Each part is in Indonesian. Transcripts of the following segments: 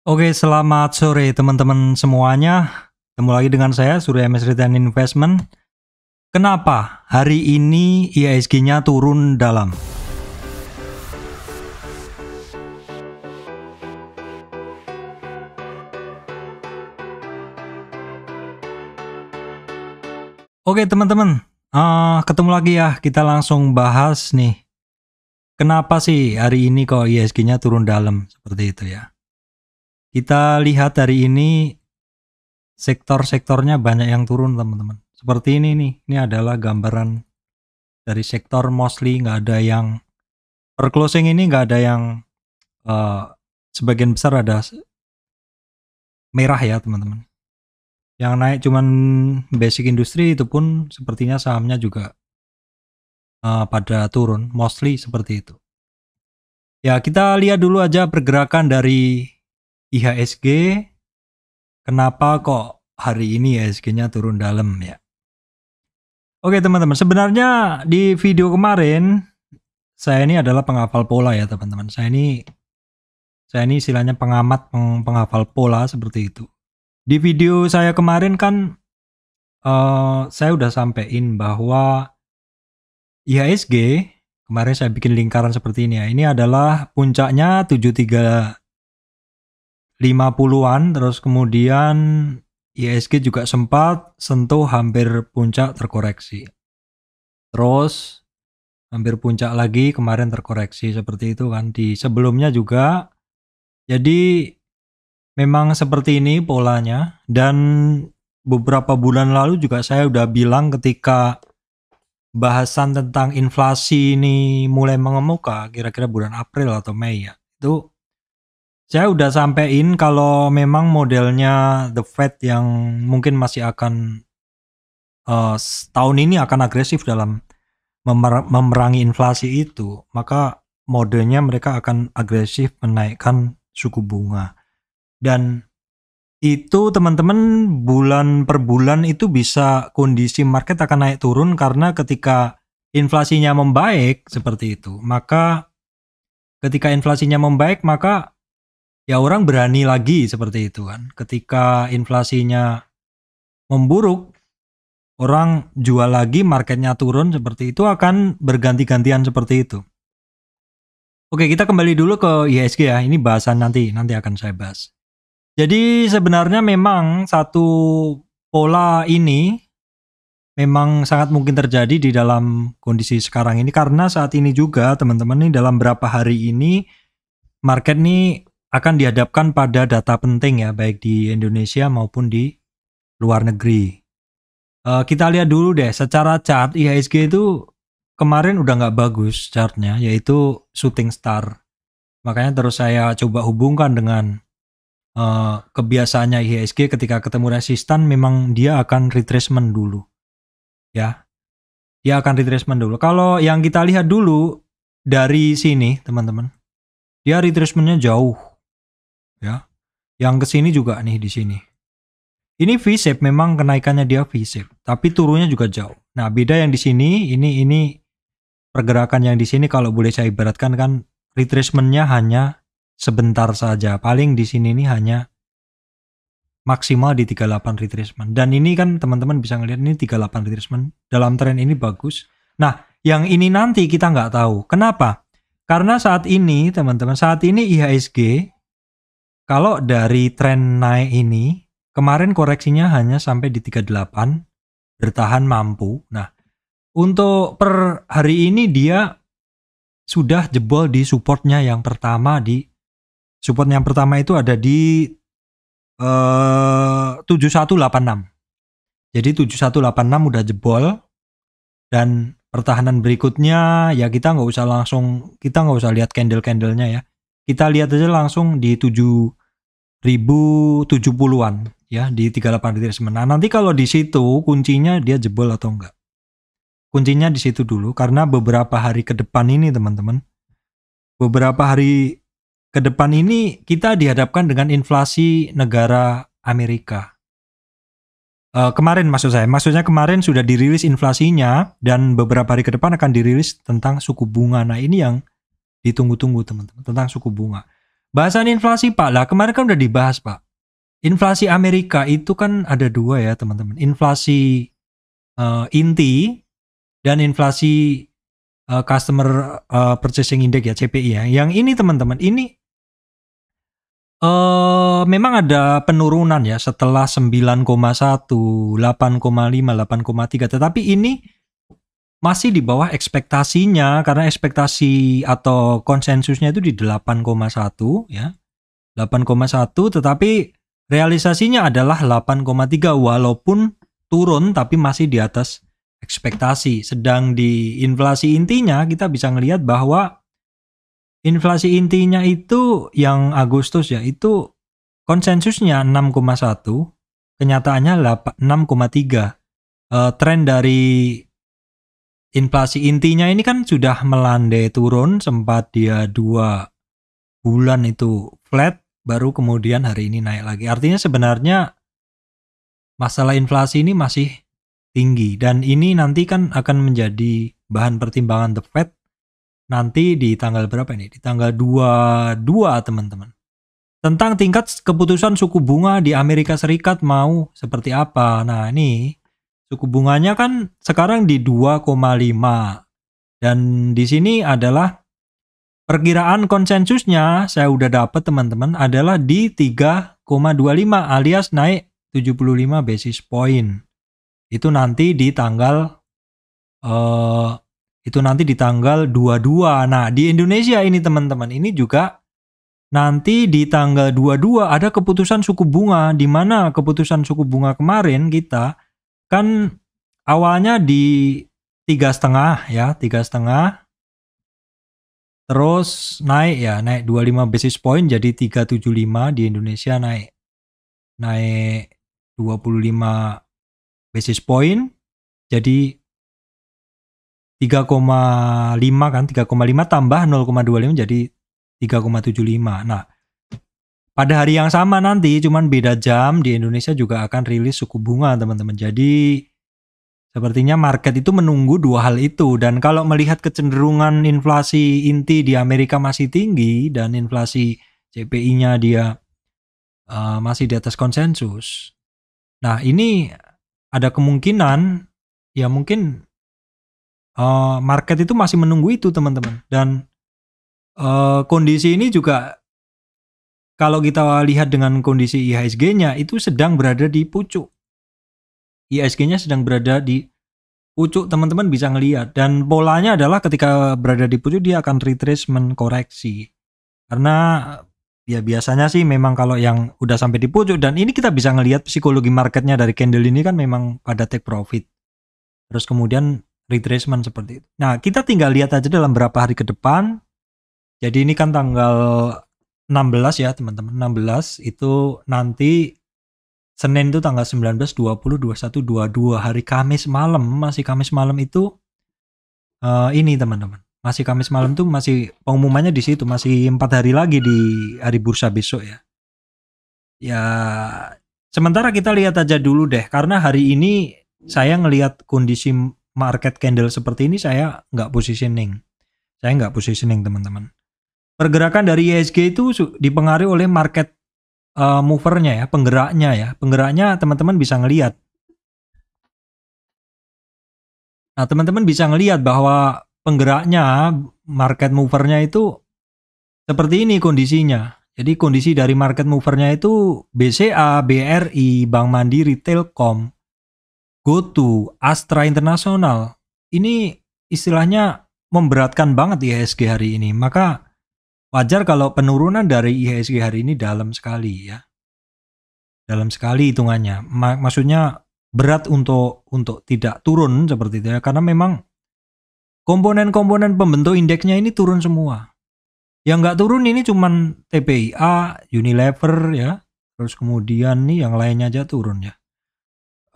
Oke, selamat sore teman-teman semuanya. Ketemu lagi dengan saya, Surya MS Return Investment. Kenapa hari ini IHSG-nya turun dalam? Oke teman-teman, ketemu lagi ya. Kita langsung bahas nih. Kenapa sih hari ini kok IHSG-nya turun dalam seperti itu ya? Kita lihat hari ini sektor-sektornya banyak yang turun teman-teman. Seperti ini nih, ini adalah gambaran dari sektor mostly nggak ada yang per closing ini nggak ada yang sebagian besar ada merah ya teman-teman. Yang naik cuman basic industri, itu pun sepertinya sahamnya juga pada turun, mostly seperti itu. Ya kita lihat dulu aja pergerakan dari IHSG. Kenapa kok hari ini IHSG-nya turun dalam ya? Oke teman-teman, sebenarnya di video kemarin saya ini adalah penghafal pola ya teman-teman. Saya ini istilahnya pengamat, penghafal pola seperti itu. Di video saya kemarin kan saya udah sampein bahwa IHSG kemarin saya bikin lingkaran seperti ini ya. Ini adalah puncaknya 7350-an, terus kemudian IHSG juga sempat sentuh hampir puncak terkoreksi. Terus hampir puncak lagi kemarin terkoreksi seperti itu kan di sebelumnya juga. Jadi memang seperti ini polanya, dan beberapa bulan lalu juga saya udah bilang ketika bahasan tentang inflasi ini mulai mengemuka, kira-kira bulan April atau Mei ya, itu saya udah sampein kalau memang modelnya The Fed yang mungkin masih akan tahun ini akan agresif dalam memerangi inflasi itu, maka modenya mereka akan agresif menaikkan suku bunga. Dan itu teman-teman bulan per bulan itu bisa kondisi market akan naik turun karena ketika inflasinya membaik seperti itu, maka ketika inflasinya membaik maka ya orang berani lagi seperti itu kan. Ketika inflasinya memburuk, orang jual lagi, marketnya turun seperti itu, akan berganti-gantian seperti itu. Oke, kita kembali dulu ke IHSG ya. Ini bahasan nanti akan saya bahas. Jadi sebenarnya memang satu pola ini memang sangat mungkin terjadi di dalam kondisi sekarang ini, karena saat ini juga teman-teman nih dalam beberapa hari ini market nih akan dihadapkan pada data penting ya, baik di Indonesia maupun di luar negeri. Kita lihat dulu deh secara chart IHSG itu kemarin udah nggak bagus chartnya, yaitu shooting star. Makanya terus saya coba hubungkan dengan kebiasaannya IHSG ketika ketemu resistan, memang dia akan retracement dulu ya, dia akan retracement dulu. Kalau yang kita lihat dulu dari sini teman-teman, dia retracementnya jauh ya, yang kesini juga nih di sini. Ini V-shape, memang kenaikannya dia V-shape, tapi turunnya juga jauh. Nah beda yang di sini, ini pergerakan yang di sini kalau boleh saya ibaratkan kan retracementnya hanya sebentar saja, paling di sini ini hanya maksimal di 38 retracement. Dan ini kan teman-teman bisa ngelihat ini 38 retracement, dalam tren ini bagus. Nah yang ini nanti kita nggak tahu. Kenapa? Karena saat ini teman-teman, saat ini IHSG kalau dari tren naik ini kemarin koreksinya hanya sampai di 38, bertahan mampu. Nah untuk per hari ini dia sudah jebol di supportnya yang pertama. Support yang pertama itu ada di 7186. Jadi 7186 udah jebol, dan pertahanan berikutnya ya kita nggak usah lihat candle-candlenya ya. Kita lihat aja langsung di 7070-an ya, di 38 retracement. Nah, nanti kalau di situ kuncinya dia jebol atau enggak. Kuncinya di situ dulu, karena beberapa hari ke depan ini teman-teman, beberapa hari ke depan ini kita dihadapkan dengan inflasi negara Amerika. Kemarin maksudnya kemarin sudah dirilis inflasinya, dan beberapa hari ke depan akan dirilis tentang suku bunga. Nah ini yang ditunggu-tunggu teman-teman, tentang suku bunga. Bahasan inflasi Pak, lah kemarin kan udah dibahas Pak. Inflasi Amerika itu kan ada dua ya teman-teman. Inflasi inti dan inflasi Customer Purchasing Index ya, CPI ya. Yang ini teman-teman, ini memang ada penurunan ya setelah 9,1, 8,5, 8,3, tetapi ini masih di bawah ekspektasinya karena ekspektasi atau konsensusnya itu di 8,1 ya. 8,1 tetapi realisasinya adalah 8,3 walaupun turun tapi masih di atas ekspektasi. Sedang di inflasi intinya kita bisa ngelihat bahwa inflasi intinya itu yang Agustus ya, itu konsensusnya 6,1, kenyataannya 6,3. Tren dari inflasi intinya ini kan sudah melandai turun, sempat dia 2 bulan itu flat, baru kemudian hari ini naik lagi. Artinya sebenarnya masalah inflasi ini masih tinggi, dan ini nanti kan akan menjadi bahan pertimbangan The Fed nanti di tanggal berapa ini? Di tanggal 22 teman-teman. Tentang tingkat keputusan suku bunga di Amerika Serikat mau seperti apa. Nah ini suku bunganya kan sekarang di 2,5. Dan di sini adalah perkiraan konsensusnya saya udah dapat teman-teman adalah di 3,25 alias naik 75 basis point. Itu nanti di tanggal 22. Nah, di Indonesia ini teman-teman, ini juga nanti di tanggal 22 ada keputusan suku bunga, di mana keputusan suku bunga kemarin kita kan awalnya di 3,5 ya, 3,5. Terus naik ya, naik 25 basis point jadi 3,75. Di Indonesia naik 25 basis point jadi 3,5 kan, 3,5 tambah 0,25 jadi 3,75. Nah, pada hari yang sama nanti cuman beda jam di Indonesia juga akan rilis suku bunga teman-teman. Jadi sepertinya market itu menunggu dua hal itu, dan kalau melihat kecenderungan inflasi inti di Amerika masih tinggi dan inflasi CPI-nya dia masih di atas konsensus. Nah, ini ada kemungkinan ya mungkin market itu masih menunggu itu teman-teman, dan kondisi ini juga kalau kita lihat dengan kondisi IHSG-nya itu sedang berada di pucuk. IHSG-nya sedang berada di pucuk, teman-teman bisa ngelihat, dan polanya adalah ketika berada di pucuk dia akan retracement koreksi. Karena ya biasanya sih memang kalau yang udah sampai di pucuk, dan ini kita bisa ngelihat psikologi marketnya dari candle ini kan memang pada take profit. Terus kemudian retracement seperti itu. Nah, kita tinggal lihat aja dalam berapa hari ke depan. Jadi ini kan tanggal 16 ya teman-teman. 16 itu nanti Senin itu tanggal 19, 20, 21, 22. Hari Kamis malam, masih Kamis malam itu ini teman-teman. Masih Kamis malam tuh masih pengumumannya di situ. Masih 4 hari lagi di hari bursa besok ya. Ya, sementara kita lihat aja dulu deh. Karena hari ini saya ngelihat kondisi market candle seperti ini, saya nggak positioning. Teman-teman. Pergerakan dari IHSG itu dipengaruhi oleh market movernya ya, penggeraknya ya. Penggeraknya teman-teman bisa ngelihat. Nah, teman-teman bisa ngelihat bahwa penggeraknya, market movernya itu seperti ini kondisinya. Jadi kondisi dari market movernya itu BCA, BRI, Bank Mandiri, Telkom, GoTo, Astra International. Ini istilahnya memberatkan banget IHSG hari ini. Maka wajar kalau penurunan dari IHSG hari ini dalam sekali ya. Dalam sekali hitungannya. Maksudnya berat untuk tidak turun seperti itu ya. Karena memang komponen-komponen pembentuk indeksnya ini turun semua. Yang nggak turun ini cuman TPIA, Unilever ya. Terus kemudian nih yang lainnya aja turun ya.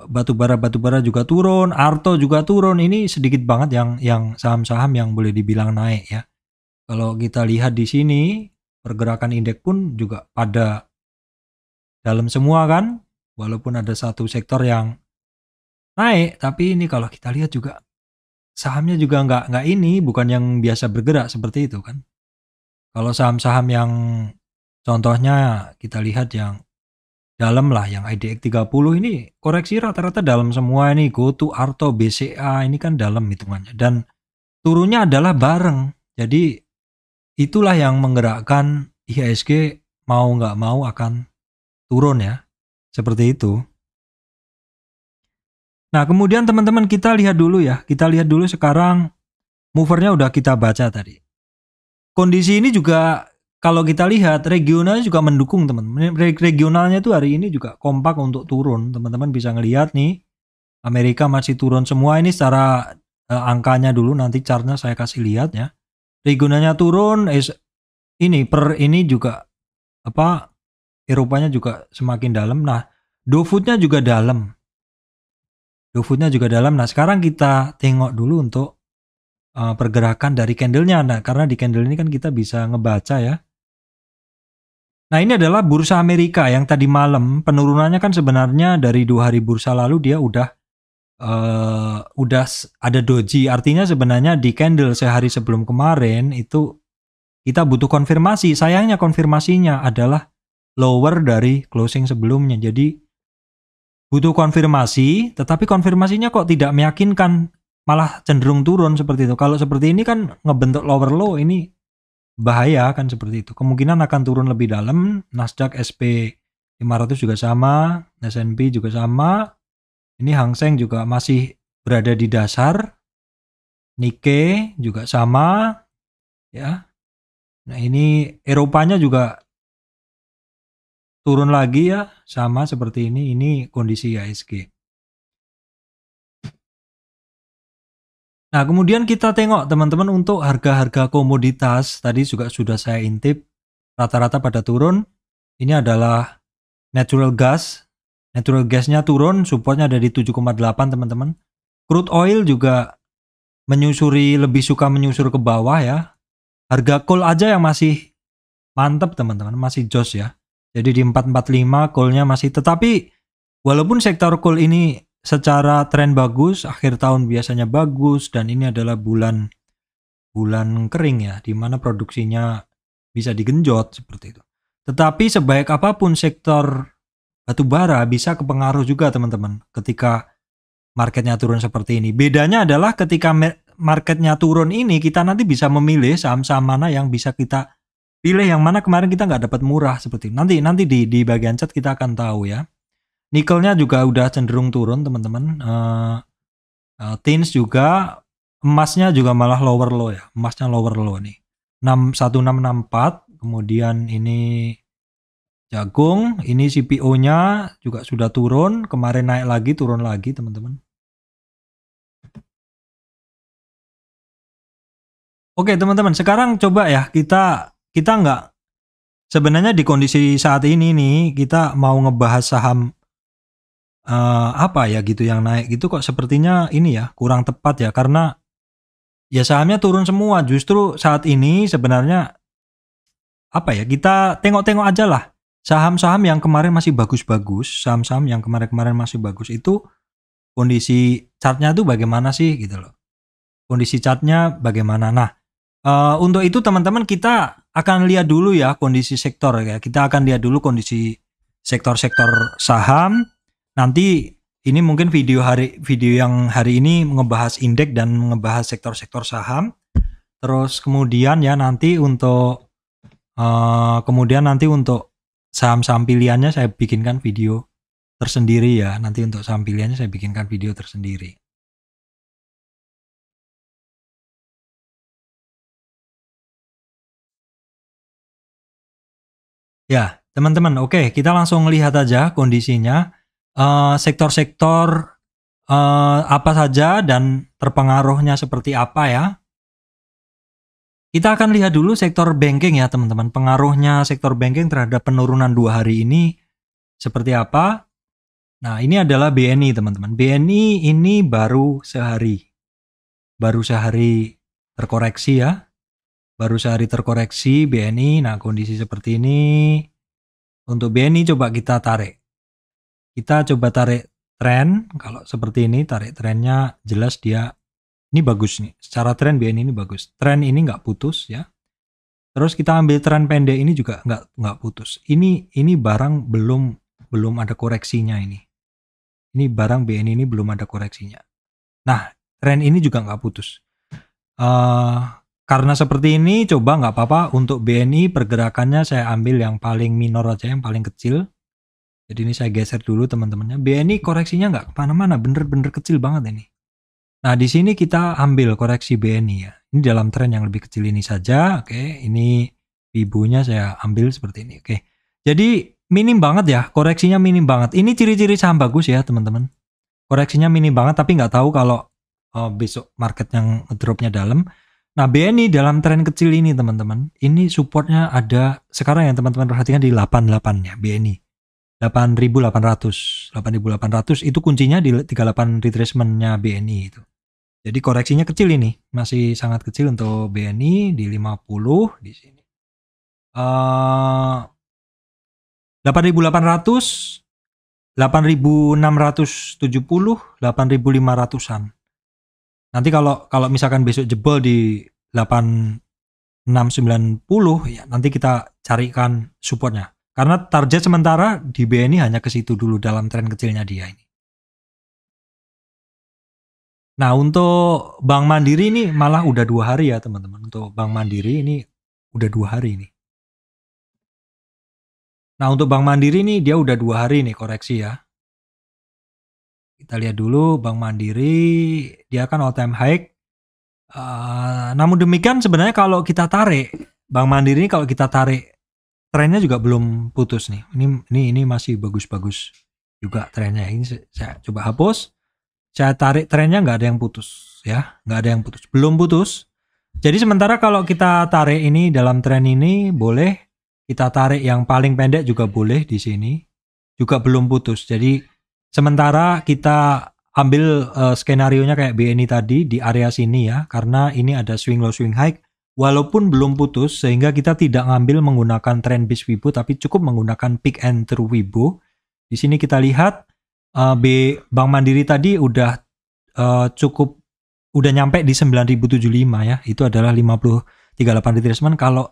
Batubara juga turun, Arto juga turun. Ini sedikit banget yang saham-saham yang boleh dibilang naik ya. Kalau kita lihat di sini pergerakan indeks pun juga pada dalam semua kan, walaupun ada satu sektor yang naik, tapi ini kalau kita lihat juga sahamnya juga nggak ini, bukan yang biasa bergerak seperti itu kan. Kalau saham-saham yang Contohnya kita lihat yang dalam lah, yang IDX 30 ini koreksi rata-rata dalam semua ini, GoTo, Arto, BCA ini kan dalam hitungannya, dan turunnya adalah bareng. Jadi itulah yang menggerakkan IHSG mau nggak mau akan turun ya, seperti itu. Nah kemudian teman-teman kita lihat dulu ya, kita lihat dulu sekarang movernya udah kita baca tadi. Kondisi ini juga kalau kita lihat regionalnya juga mendukung teman-teman. Regionalnya tuh hari ini juga kompak untuk turun. Teman-teman bisa ngelihat nih, Amerika masih turun semua ini secara angkanya dulu, nanti chartnya saya kasih lihat ya. Regionalnya turun, ini per ini juga apa, Eropanya juga semakin dalam. Nah, Dow-nya juga dalam. Dow-nya juga dalam. Nah, sekarang kita tengok dulu untuk pergerakan dari candlenya. Nah, karena di candle ini kan kita bisa ngebaca ya. Nah, ini adalah bursa Amerika yang tadi malam penurunannya kan sebenarnya dari 2 hari bursa lalu dia udah ada doji. Artinya sebenarnya di candle sehari sebelum kemarin itu kita butuh konfirmasi. Sayangnya konfirmasinya adalah lower dari closing sebelumnya. Jadi butuh konfirmasi, tetapi konfirmasinya kok tidak meyakinkan, malah cenderung turun seperti itu. Kalau seperti ini kan ngebentuk lower low, ini bahaya kan seperti itu. Kemungkinan akan turun lebih dalam. Nasdaq, SP 500 juga sama, S&P juga sama. Ini Hang Seng juga masih berada di dasar. Nikkei juga sama ya. Nah, ini Eropanya juga turun lagi ya, sama seperti ini. Ini kondisi IHSG. Nah, kemudian kita tengok teman-teman untuk harga-harga komoditas. Tadi juga sudah saya intip, rata-rata pada turun. Ini adalah natural gas. Natural gasnya turun, supportnya ada di 7,8 teman-teman. Crude oil juga lebih suka menyusur ke bawah ya. Harga coal aja yang masih mantap teman-teman, masih jos ya. Jadi di 445 coalnya masih, tetapi walaupun sektor coal ini secara tren bagus, akhir tahun biasanya bagus, dan ini adalah bulan kering ya, di mana produksinya bisa digenjot seperti itu. Tetapi sebaik apapun sektor batubara bisa kepengaruh juga teman-teman ketika marketnya turun seperti ini. Bedanya adalah ketika marketnya turun ini, kita nanti bisa memilih saham-saham mana yang bisa kita pilih, yang mana kemarin kita nggak dapat murah seperti itu. Nanti di bagian chat kita akan tahu ya. Nikelnya juga udah cenderung turun teman-teman. Tins juga, emasnya juga malah lower low ya. Emasnya lower low nih. 1664, kemudian ini jagung, ini CPO-nya juga sudah turun, kemarin naik lagi, turun lagi teman-teman. Oke teman-teman, sekarang coba ya kita nggak, sebenarnya di kondisi saat ini nih kita mau ngebahas saham apa ya gitu yang naik gitu, kok sepertinya ini ya kurang tepat ya, karena ya sahamnya turun semua. Justru saat ini sebenarnya apa ya, kita tengok-tengok aja lah saham-saham yang kemarin masih bagus-bagus, saham-saham yang kemarin-kemarin masih bagus itu kondisi chartnya tuh bagaimana sih gitu loh. Kondisi chartnya bagaimana. Nah, untuk itu teman-teman kita akan lihat dulu ya kondisi sektor ya. Kita akan lihat dulu kondisi sektor-sektor saham. Nanti ini mungkin video yang hari ini ngebahas indeks dan ngebahas sektor-sektor saham. Terus kemudian ya nanti untuk saham-saham pilihannya saya bikinkan video tersendiri ya. Nanti untuk saham pilihannya saya bikinkan video tersendiri. Ya, teman-teman, oke, kita langsung lihat aja kondisinya. Sektor-sektor apa saja dan terpengaruhnya seperti apa ya. Kita akan lihat dulu sektor banking ya teman-teman. Pengaruhnya sektor banking terhadap penurunan 2 hari ini seperti apa. Nah, ini adalah BNI teman-teman. BNI ini baru sehari terkoreksi ya. Baru sehari terkoreksi BNI. Nah, kondisi seperti ini. Untuk BNI coba kita tarik. Kita coba tarik tren. Kalau seperti ini tarik trennya, jelas dia ini bagus nih. Secara tren BNI ini bagus. Tren ini nggak putus ya. Terus kita ambil tren pendek ini juga nggak putus. Ini barang belum ada koreksinya ini. Ini barang BNI ini belum ada koreksinya. Nah, tren ini juga nggak putus. Karena seperti ini, coba nggak apa-apa untuk BNI pergerakannya saya ambil yang paling minor aja, yang paling kecil. Jadi ini saya geser dulu teman-temannya. BNI koreksinya nggak kemana-mana, bener-bener kecil banget ini. Nah, di sini kita ambil koreksi BNI ya. Ini dalam tren yang lebih kecil ini saja. Oke, ini Fibo-nya saya ambil seperti ini. Oke, jadi minim banget ya, koreksinya minim banget. Ini ciri-ciri saham bagus ya teman-teman. Koreksinya minim banget, tapi nggak tahu kalau besok market yang drop-nya dalam. Nah, BNI dalam tren kecil ini teman-teman, ini supportnya ada sekarang yang teman-teman perhatikan di 88-nya BNI. 8.800 itu kuncinya di 38 retracement-nya BNI itu. Jadi koreksinya kecil ini, masih sangat kecil untuk BNI di 50 di sini. 8.800, 8.670, 8.500-an. Nanti kalau misalkan besok jebol di 8.690 ya, nanti kita carikan supportnya. Karena target sementara di BNI hanya ke situ dulu dalam tren kecilnya dia ini. Nah, untuk Bank Mandiri ini malah udah 2 hari ya teman-teman. Untuk Bank Mandiri ini udah 2 hari nih. Nah, untuk Bank Mandiri ini dia udah 2 hari nih koreksi ya. Kita lihat dulu Bank Mandiri, dia kan all time high. Namun demikian sebenarnya kalau kita tarik Bank Mandiri ini, kalau kita tarik trennya juga belum putus nih. Ini masih bagus-bagus juga trennya. Ini saya coba hapus. Saya tarik trennya nggak ada yang putus ya, nggak ada yang putus, belum putus. Jadi sementara kalau kita tarik ini dalam tren ini boleh, kita tarik yang paling pendek juga boleh di sini, juga belum putus. Jadi sementara kita ambil skenario-nya kayak BNI tadi di area sini ya, karena ini ada swing low swing high, walaupun belum putus sehingga kita tidak ngambil menggunakan trend base Fibo, tapi cukup menggunakan pick and through Fibo. Di sini kita lihat Bank Mandiri tadi udah cukup udah nyampe di 9.075 ya. Itu adalah 38 retracement. Kalau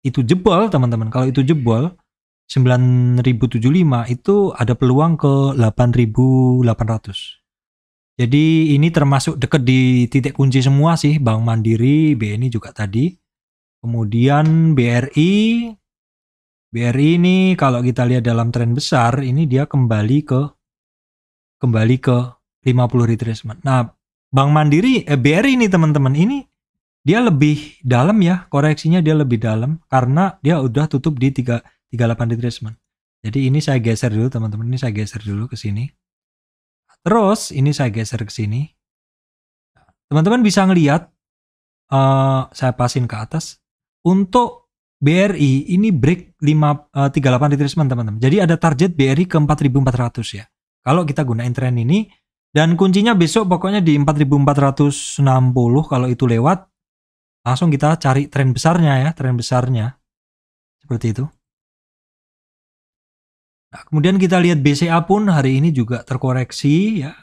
itu jebol teman-teman, kalau itu jebol 9.075 itu ada peluang ke 8.800. Jadi ini termasuk dekat di titik kunci semua sih, Bank Mandiri, BNI juga tadi. Kemudian BRI ini kalau kita lihat dalam tren besar ini dia kembali ke 50 retracement. Nah, Bank Mandiri, BRI ini teman-teman, ini dia lebih dalam ya, koreksinya dia lebih dalam karena dia udah tutup di 38 retracement. Jadi ini saya geser dulu teman-teman, ini saya geser dulu ke sini. Terus ini saya geser ke sini. Teman-teman bisa ngelihat, saya pasin ke atas. Untuk BRI ini break 38 retracement teman-teman. Jadi ada target BRI ke 4.400 ya. Kalau kita gunain tren ini, dan kuncinya besok pokoknya di 4.460, kalau itu lewat, langsung kita cari tren besarnya ya, tren besarnya. Seperti itu. Nah, kemudian kita lihat BCA pun hari ini juga terkoreksi ya.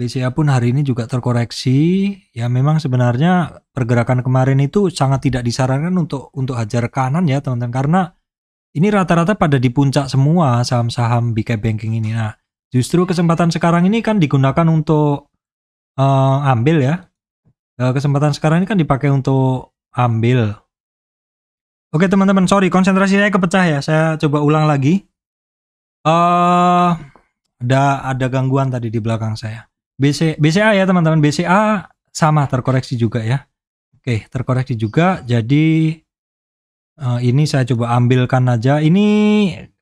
BCA pun hari ini juga terkoreksi. Ya memang sebenarnya pergerakan kemarin itu sangat tidak disarankan untuk hajar kanan ya teman-teman, karena ini rata-rata pada di puncak semua saham-saham big cap banking ini. Nah, justru kesempatan sekarang ini kan digunakan untuk ambil ya. Kesempatan sekarang ini kan dipakai untuk ambil. Oke teman-teman, sorry konsentrasi saya kepecah ya. Saya coba ulang lagi. Ada gangguan tadi di belakang saya. BCA ya teman-teman, BCA sama terkoreksi juga ya. Oke, terkoreksi juga. Jadi ini saya coba ambilkan aja. Ini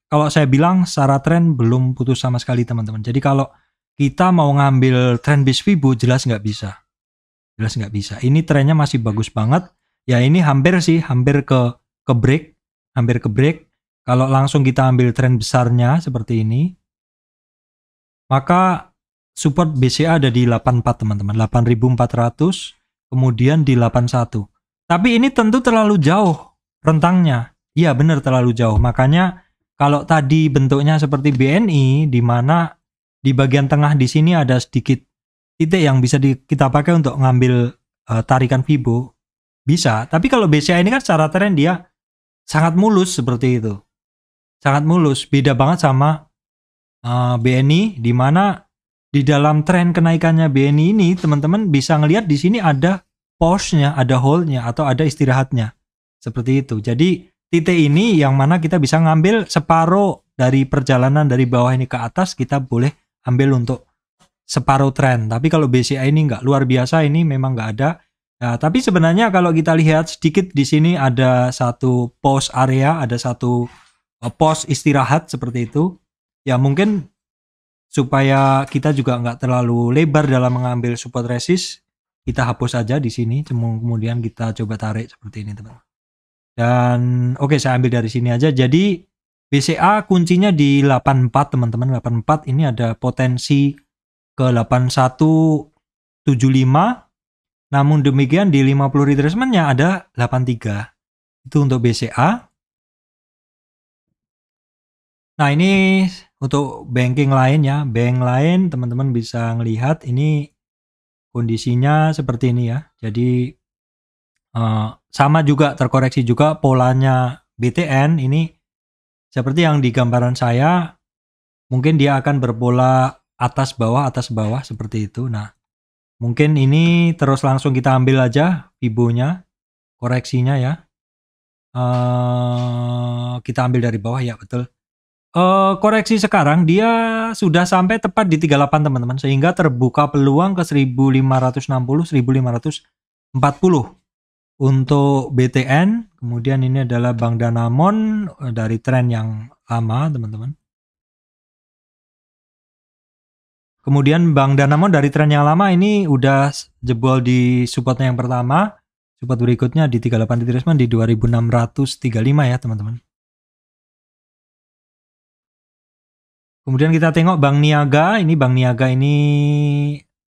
kalau saya bilang secara tren belum putus sama sekali teman-teman. Jadi kalau kita mau ngambil tren base Fibo jelas nggak bisa. Jelas nggak bisa. Ini trennya masih bagus banget. Ya ini hampir ke break. Hampir ke break. Kalau langsung kita ambil tren besarnya seperti ini, maka support BCA ada di 84 teman-teman. 8.400. Kemudian di 81. Tapi ini tentu terlalu jauh rentangnya. Iya benar terlalu jauh. Makanya kalau tadi bentuknya seperti BNI, di mana di bagian tengah di sini ada sedikit titik yang bisa kita pakai untuk ngambil tarikan Fibo. bisa. Tapi kalau BCA ini kan secara tren dia sangat mulus seperti itu. Sangat mulus. Beda banget sama BNI, di mana di dalam tren kenaikannya BNI ini teman-teman bisa ngelihat di sini ada pause-nya, ada hold-nya atau ada istirahatnya. Seperti itu. Jadi titik ini yang mana kita bisa ngambil separuh dari perjalanan dari bawah ini ke atas, kita boleh ambil untuk separuh tren. Tapi kalau BCA ini nggak, luar biasa, ini memang nggak ada. Nah, tapi sebenarnya kalau kita lihat sedikit di sini ada satu pause area, ada satu pause istirahat seperti itu. Ya mungkin supaya kita juga nggak terlalu lebar dalam mengambil support resist, kita hapus saja di sini, kemudian kita coba tarik seperti ini teman. Dan oke, saya ambil dari sini aja. Jadi BCA kuncinya di 84 teman-teman. 84 ini ada potensi ke 8175. Namun demikian di 50 retracement-nya ada 83. Itu untuk BCA. Nah, ini untuk banking lain ya. Bank lain teman-teman bisa ngelihat ini kondisinya seperti ini ya. Jadi sama juga, terkoreksi juga polanya BTN ini seperti yang di gambaran saya. Mungkin dia akan berpola atas bawah seperti itu. Nah, mungkin ini terus langsung kita ambil aja Fibo-nya, koreksinya ya. Kita ambil dari bawah ya, betul. Koreksi sekarang dia sudah sampai tepat di 38 teman-teman, sehingga terbuka peluang ke 1560, 1540 untuk BTN. Kemudian ini adalah Bank Danamon dari tren yang lama teman-teman. Kemudian Bank Danamon dari tren yang lama ini udah jebol di supportnya yang pertama. Support berikutnya di 38 retracement di 2635 ya teman-teman. Kemudian kita tengok Bank Niaga. Ini Bank Niaga ini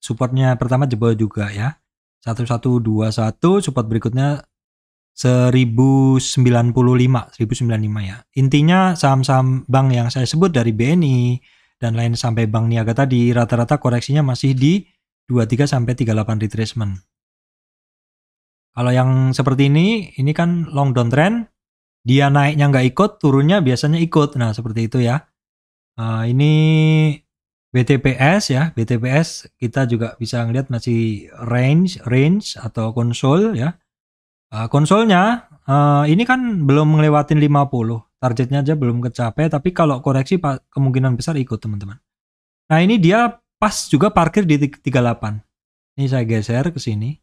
supportnya pertama jebol juga ya. 1121, support berikutnya 1095 ya. Intinya saham-saham bank yang saya sebut dari BNI dan lain sampai Bank Niaga tadi rata-rata koreksinya masih di 23 sampai 38 retracement. Kalau yang seperti ini kan long down trend, dia naiknya nggak ikut, turunnya biasanya ikut. Nah, seperti itu ya. Ini BTPS ya, BTPS kita juga bisa ngeliat masih range atau konsol ya. Konsolnya ini kan belum ngelewatin 50, targetnya aja belum kecapai, tapi kalau koreksi kemungkinan besar ikut teman-teman. Nah, ini dia pas juga parkir di 38. Ini saya geser ke sini.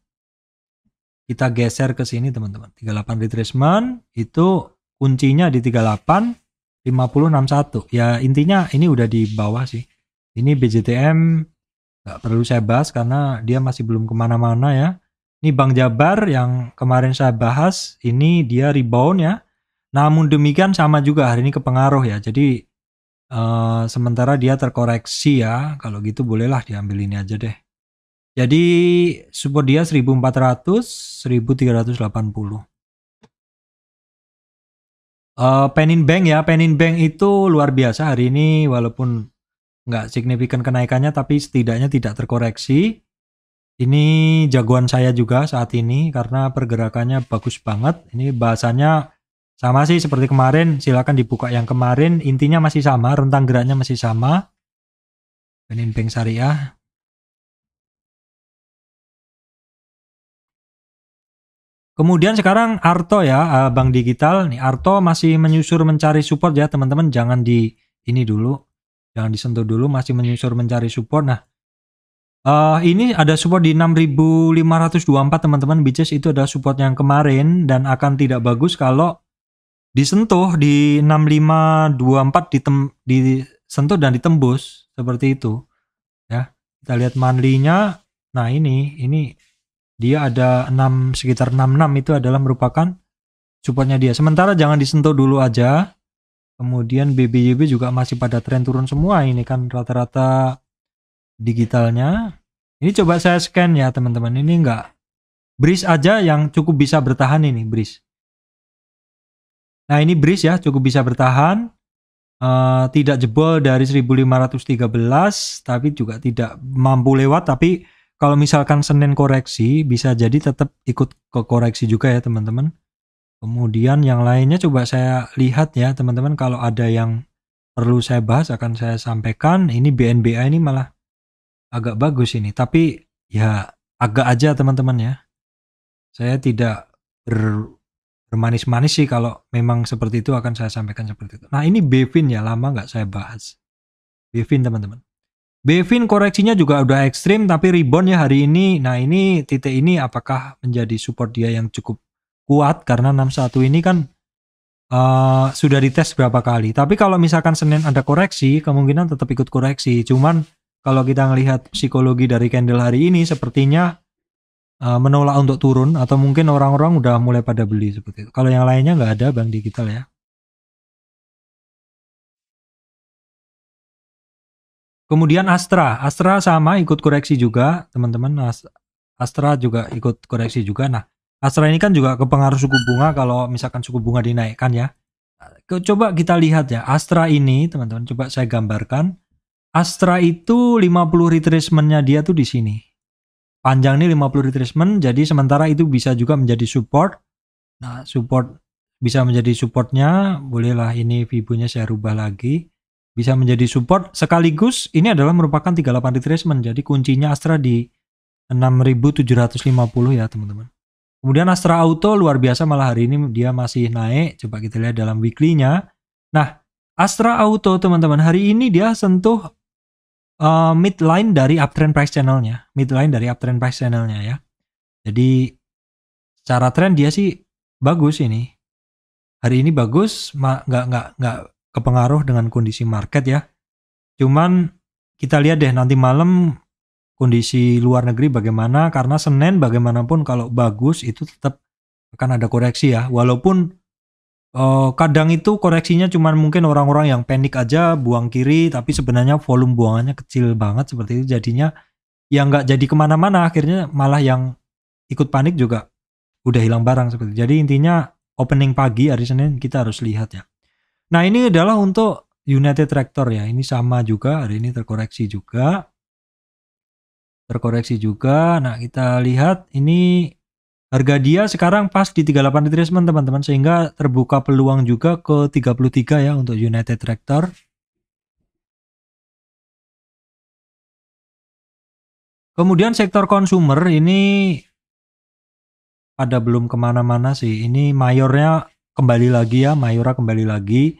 Kita geser ke sini teman-teman. 38 retracement itu kuncinya di 38 5061. Ya intinya ini udah di bawah sih. Ini BJTM nggak perlu saya bahas karena dia masih belum kemana-mana ya. Ini Bank Jabar yang kemarin saya bahas, ini dia rebound ya. Namun demikian sama juga hari ini kepengaruh ya. Jadi sementara dia terkoreksi ya. Kalau gitu bolehlah diambil ini aja deh. Jadi support dia 1400, 1380. Penin Bank ya, Penin Bank itu luar biasa hari ini walaupun nggak signifikan kenaikannya tapi setidaknya tidak terkoreksi. Ini jagoan saya juga saat ini karena pergerakannya bagus banget. Ini bahasanya sama sih seperti kemarin, silakan dibuka yang kemarin, intinya masih sama, rentang geraknya masih sama. Penin Bank Syariah. Kemudian sekarang Arto ya, Bank Digital. Nih Arto masih menyusur mencari support ya teman-teman, jangan di ini dulu. Jangan disentuh dulu, masih menyusur mencari support. Nah, ini ada support di 6524 teman-teman. Bitches itu ada support yang kemarin dan akan tidak bagus kalau disentuh di 6524 disentuh dan ditembus seperti itu. Ya, kita lihat monthly-nya. Nah, ini dia ada sekitar 66 itu adalah merupakan supportnya dia. Sementara jangan disentuh dulu aja. Kemudian BBYB juga masih pada tren turun semua. Ini kan rata-rata digitalnya. Ini coba saya scan ya teman-teman. Ini enggak. Breeze aja yang cukup bisa bertahan ini. Breeze. Nah ini Breeze ya cukup bisa bertahan. Tidak jebol dari 1513. Tapi juga tidak mampu lewat. Tapi kalau misalkan Senin koreksi bisa jadi tetap ikut ke koreksi juga ya teman-teman. Kemudian yang lainnya coba saya lihat ya teman-teman, kalau ada yang perlu saya bahas akan saya sampaikan. Ini BNBA ini malah agak bagus ini, tapi ya agak aja teman-teman ya. Saya tidak bermanis-manis sih, kalau memang seperti itu akan saya sampaikan seperti itu. Nah ini Bevin ya, lama nggak saya bahas. Bevin teman-teman. Bevin koreksinya juga udah ekstrim tapi rebound ya hari ini. Nah ini titik ini apakah menjadi support dia yang cukup kuat, karena 61 ini kan sudah dites berapa kali. Tapi kalau misalkan Senin ada koreksi, kemungkinan tetap ikut koreksi. Cuman kalau kita ngelihat psikologi dari candle hari ini sepertinya menolak untuk turun, atau mungkin orang-orang udah mulai pada beli seperti itu. Kalau yang lainnya nggak ada Bank Digital ya. Kemudian Astra sama ikut koreksi juga teman-teman. Astra juga ikut koreksi juga. Nah Astra ini kan juga kepengaruh suku bunga, kalau misalkan suku bunga dinaikkan ya. Coba kita lihat ya Astra ini teman-teman, coba saya gambarkan. Astra itu 50 retracement-nya dia tuh di sini. Panjang nih 50 retracement, jadi sementara itu bisa juga menjadi support. Nah, support bisa menjadi supportnya, bolehlah ini Fibo-nya saya rubah lagi. Bisa menjadi support, sekaligus ini adalah merupakan 38 retracement, jadi kuncinya Astra di 6.750 ya teman-teman. Kemudian Astra Auto luar biasa, malah hari ini dia masih naik, coba kita lihat dalam weekly-nya. Nah, Astra Auto teman-teman, hari ini dia sentuh midline dari uptrend price channel-nya, ya. Jadi secara tren dia sih bagus ini. Hari ini bagus, nggak kepengaruh dengan kondisi market ya. Cuman kita lihat deh nanti malam kondisi luar negeri bagaimana, karena Senin bagaimanapun kalau bagus itu tetap akan ada koreksi ya. Walaupun kadang itu koreksinya cuman mungkin orang-orang yang panik aja buang kiri, tapi sebenarnya volume buangannya kecil banget seperti itu, jadinya yang nggak jadi kemana-mana, akhirnya malah yang ikut panik juga udah hilang barang seperti itu. Jadi intinya opening pagi hari Senin kita harus lihat ya. Nah ini adalah untuk United Tractor ya, ini sama juga hari ini terkoreksi juga. Nah kita lihat ini harga dia sekarang pas di 38 retracement teman-teman, sehingga terbuka peluang juga ke 33 ya untuk United Tractor. Kemudian sektor consumer ini pada belum kemana-mana sih. Ini Mayora kembali lagi,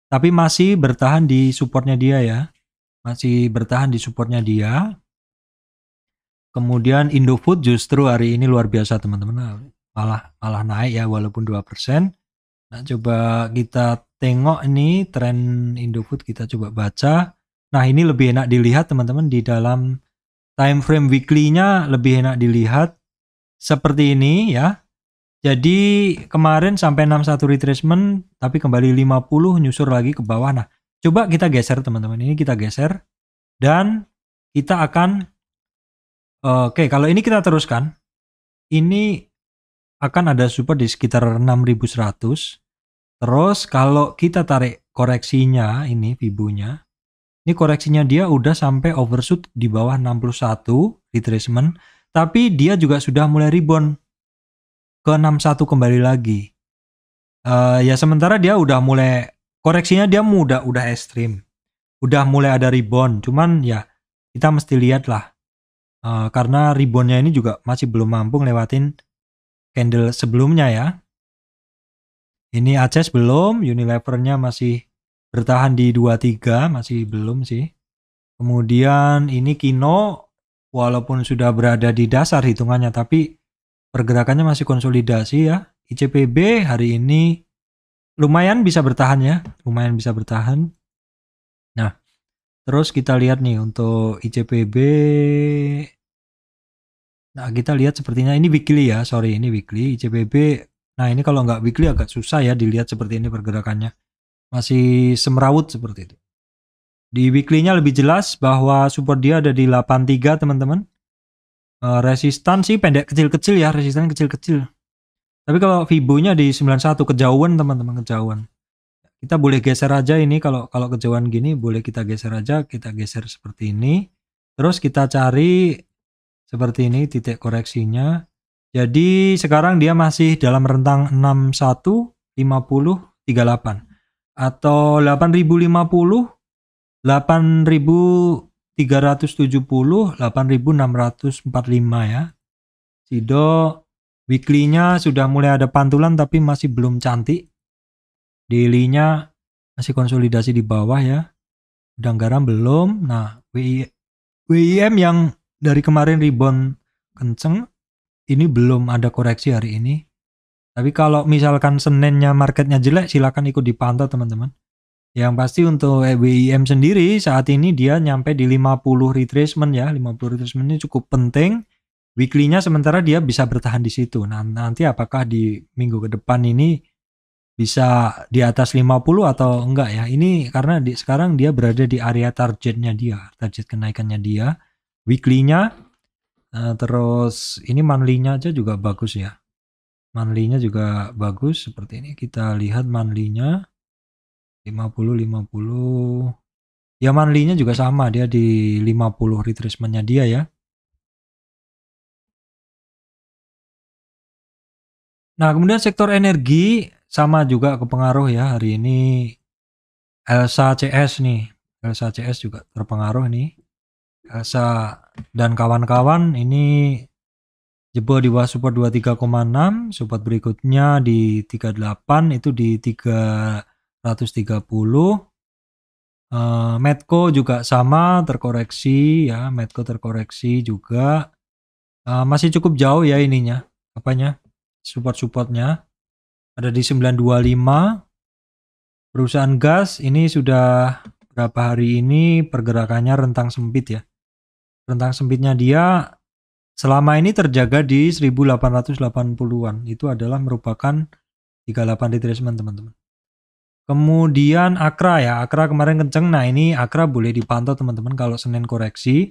tapi masih bertahan di supportnya dia ya. Kemudian Indofood justru hari ini luar biasa teman-teman, malah naik ya walaupun 2%. Nah coba kita tengok ini tren Indofood, kita coba baca. Nah ini lebih enak dilihat teman-teman, di dalam time frame weekly-nya lebih enak dilihat seperti ini ya. Jadi kemarin sampai 61 retracement, tapi kembali 50 nyusur lagi ke bawah. Nah coba kita geser teman-teman, ini kita geser dan kita akan oke, kalau ini kita teruskan, ini akan ada support di sekitar 6.100. Terus kalau kita tarik koreksinya, ini Fibo-nya, ini koreksinya dia udah sampai overshoot di bawah 61 retracement, tapi dia juga sudah mulai rebound ke 61 kembali lagi. Ya sementara dia udah mulai koreksinya, dia udah ekstrim, udah mulai ada rebound. Cuman ya kita mesti lihat lah. Karena reboundnya ini juga masih belum mampu lewatin candle sebelumnya ya. Ini Aces belum, Unilevernya masih bertahan di 23, masih belum sih. Kemudian ini Kino walaupun sudah berada di dasar hitungannya, tapi pergerakannya masih konsolidasi ya. ICPB hari ini lumayan bisa bertahan ya, Nah, terus kita lihat nih untuk ICPB. Nah, kita lihat sepertinya ini weekly ya, ini weekly ICBP. Nah, ini kalau nggak weekly agak susah ya dilihat seperti ini pergerakannya. Masih semrawut seperti itu. Di weekly-nya lebih jelas bahwa support dia ada di 83 teman-teman. Resistan sih pendek kecil-kecil ya, resistan kecil-kecil. Tapi kalau Fibo-nya di 91 kejauhan teman-teman, kejauhan. Kita boleh geser aja ini, kalau kejauhan gini boleh kita geser aja, kita geser seperti ini. Terus kita cari Seperti ini titik koreksinya. Jadi sekarang dia masih dalam rentang 61, 50, 38 atau 8050, 8370, 8645 ya. Sido weekly-nya sudah mulai ada pantulan tapi masih belum cantik. Daily-nya masih konsolidasi di bawah ya. Udang garam belum. Nah, WIM yang dari kemarin rebound kenceng, ini belum ada koreksi hari ini. Tapi kalau misalkan Seninnya marketnya jelek, silakan ikut dipantau teman-teman. Yang pasti untuk WIM sendiri saat ini dia nyampe di 50 retracement ya. 50 retracement ini cukup penting. Weekly-nya sementara dia bisa bertahan di situ. Nah, nanti apakah di minggu ke depan ini bisa di atas 50 atau enggak ya? Ini karena sekarang dia berada di area targetnya dia, target kenaikannya dia. Weekly-nya terus ini monthly-nya aja juga bagus ya. Monthly-nya juga bagus seperti ini. Kita lihat monthly-nya 50. Ya monthly-nya juga sama, dia di 50 retracement-nya dia ya. Nah, kemudian sektor energi sama juga kepengaruh ya hari ini. Elsa CS nih. Elsa CS juga terpengaruh nih. Elsa dan kawan-kawan ini jebol di bawah support 23,6, support berikutnya di 38, itu di 330. Medco juga sama terkoreksi ya, Medco terkoreksi juga. Masih cukup jauh ya ininya, apanya? Support-supportnya ada di 925. Perusahaan gas ini sudah berapa hari ini pergerakannya rentang sempit ya. Rentang sempitnya dia selama ini terjaga di 1880-an. Itu adalah merupakan 38 retracement teman-teman. Kemudian Akra ya, Akra kemarin kenceng. Nah, ini Akra boleh dipantau teman-teman kalau Senin koreksi.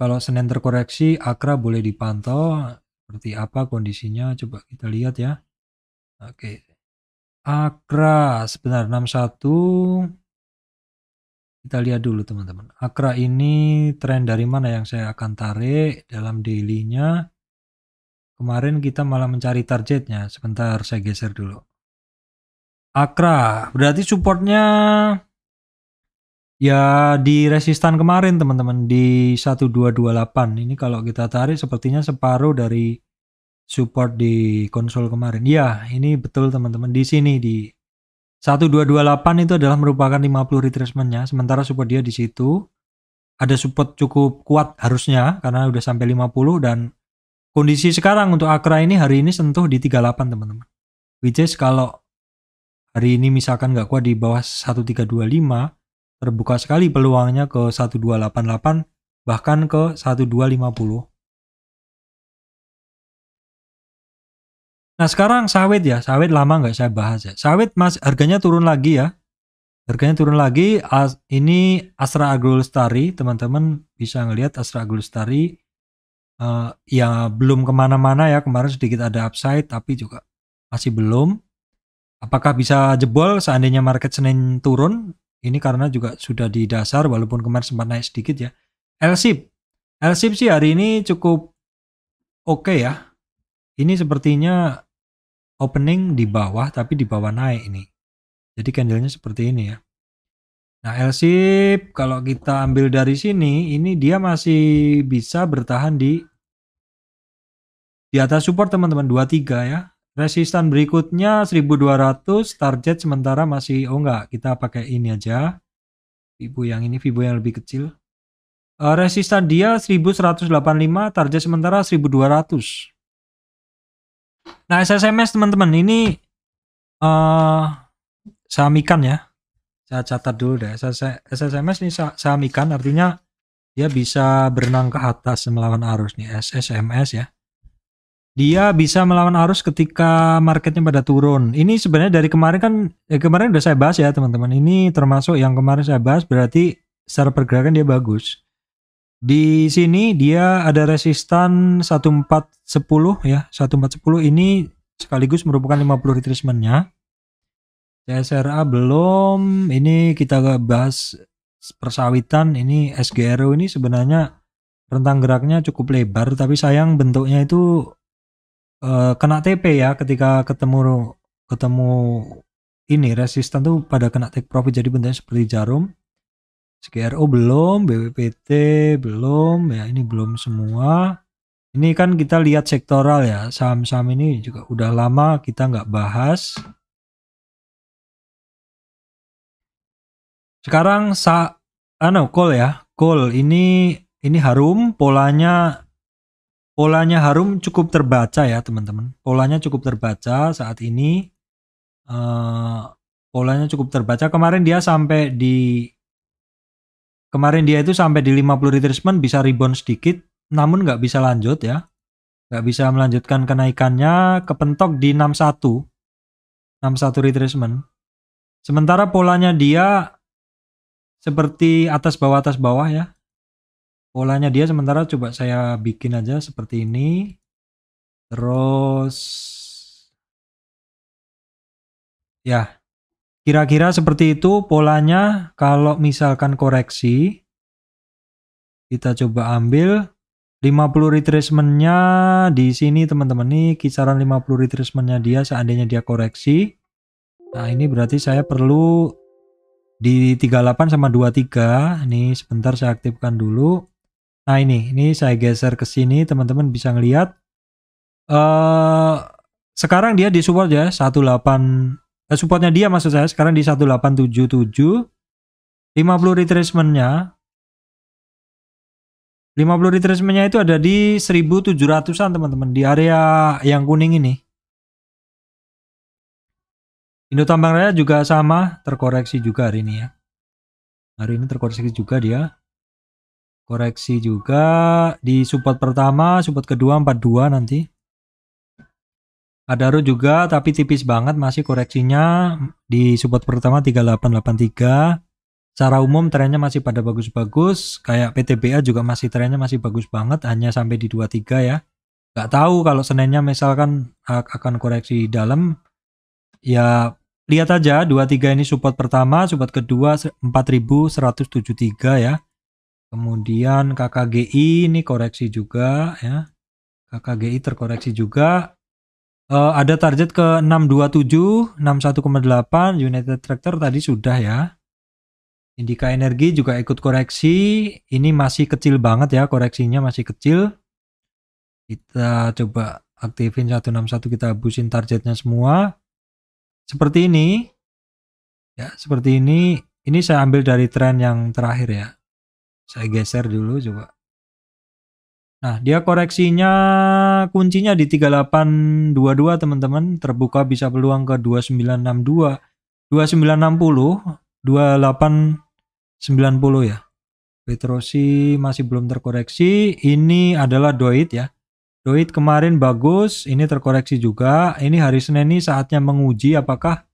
Kalau Senin terkoreksi, Akra boleh dipantau seperti apa kondisinya, coba kita lihat ya. Oke. Akra sebentar 61. Kita lihat dulu teman-teman. Akra ini tren dari mana yang saya akan tarik dalam daily-nya. Kemarin kita malah mencari targetnya. Sebentar saya geser dulu. Akra berarti supportnya ya di resistan kemarin teman-teman di 1228. Ini kalau kita tarik sepertinya separuh dari support di konsol kemarin. Ya, ini betul teman-teman. Di sini di 1228 itu adalah merupakan 50 retracement-nya. Sementara support dia di situ. Ada support cukup kuat harusnya karena udah sampai 50 dan kondisi sekarang untuk Akra ini hari ini sentuh di 38 teman-teman. Which is kalau hari ini misalkan nggak kuat di bawah 1325, terbuka sekali peluangnya ke 1288 bahkan ke 1250. Nah sekarang sawit ya, sawit lama nggak saya bahas ya. Sawit harganya turun lagi ya. Harganya turun lagi. Ini Astra Agro Lestari, teman-teman bisa ngelihat Astra Agro Lestari ya belum kemana-mana ya. Kemarin sedikit ada upside tapi juga masih belum. Apakah bisa jebol seandainya market Senin turun? Ini karena juga sudah di dasar walaupun kemarin sempat naik sedikit ya. LSIP sih hari ini cukup oke ya. Ini sepertinya opening di bawah tapi di bawah naik ini. Jadi candlenya seperti ini ya. Nah LSIP kalau kita ambil dari sini, ini dia masih bisa bertahan di atas support teman-teman 23 ya. Resistan berikutnya 1200, target sementara masih enggak, kita pakai ini aja. Vibo yang ini, Vibo yang lebih kecil. Resistan dia 1185, target sementara 1200. Nah SSMS teman-teman ini saham ikan ya. Saya catat dulu deh. SSMS ini saham ikan, artinya dia bisa berenang ke atas melawan arus nih. SSMS ya. Dia bisa melawan arus ketika marketnya pada turun. Ini sebenarnya dari kemarin kan, kemarin udah saya bahas ya teman-teman. Ini termasuk yang kemarin saya bahas, berarti secara pergerakan dia bagus. Di sini dia ada resistan 1410 ya. 1410 ini sekaligus merupakan 50 retracement-nya. CSRA belum. Ini kita bahas persawitan. Ini SGRO ini sebenarnya rentang geraknya cukup lebar, tapi sayang bentuknya itu kena TP ya, ketika ketemu ini resisten tuh pada kena take profit, jadi bentuknya seperti jarum. SGRO belum, BWPT belum ya, ini belum semua. Ini kan kita lihat sektoral ya, saham-saham ini juga udah lama kita nggak bahas. Sekarang call ya, call ini Harum, polanya Harum cukup terbaca ya teman-teman. Polanya cukup terbaca saat ini. Polanya cukup terbaca. Kemarin dia itu sampai di 50 retracement, bisa rebound sedikit, namun nggak bisa lanjut ya. Nggak bisa melanjutkan kenaikannya, kepentok di 61 retracement. Sementara polanya dia seperti atas bawah ya. Polanya dia sementara coba saya bikin aja seperti ini. Terus ya, kira-kira seperti itu polanya. Kalau misalkan koreksi, kita coba ambil 50 retracement-nya di sini teman-teman. Nih kisaran 50 retracement-nya dia seandainya dia koreksi. Nah, ini berarti saya perlu di 38 sama 23. Ini sebentar saya aktifkan dulu. Nah, ini saya geser ke sini, teman-teman bisa ngelihat. Sekarang dia di support ya, 18 supportnya dia maksud saya sekarang di 1877. 50 retracement-nya itu ada di 1700-an teman-teman, di area yang kuning ini. Indo Tambang Raya juga sama, terkoreksi juga hari ini ya. Hari ini terkoreksi juga dia. Koreksi juga di support pertama, support kedua 42 nanti. Adaro juga tapi tipis banget, masih koreksinya di support pertama 3883. Secara umum trennya masih pada bagus-bagus, kayak PTBA juga masih trennya masih bagus banget, hanya sampai di 23 ya. Gak tahu kalau Seninnya misalkan akan koreksi dalam, ya lihat aja 23 ini support pertama, support kedua 4173 ya. Kemudian KKGI ini koreksi juga ya. KKGI terkoreksi juga. Ada target ke 627, 61,8. United Tractor tadi sudah ya. Indika Energi juga ikut koreksi. Ini masih kecil banget ya, koreksinya masih kecil. Kita coba aktifin 161, kita habusin targetnya semua. Seperti ini. Ya, seperti ini. Ini saya ambil dari tren yang terakhir ya. Saya geser dulu coba. Nah, dia koreksinya kuncinya di 3822 teman-teman. Terbuka bisa peluang ke 2962, 2960, 2890 ya. Petrosi masih belum terkoreksi. Ini adalah Doit ya. Doit kemarin bagus, ini terkoreksi juga. Ini hari Senin ini saatnya menguji apakah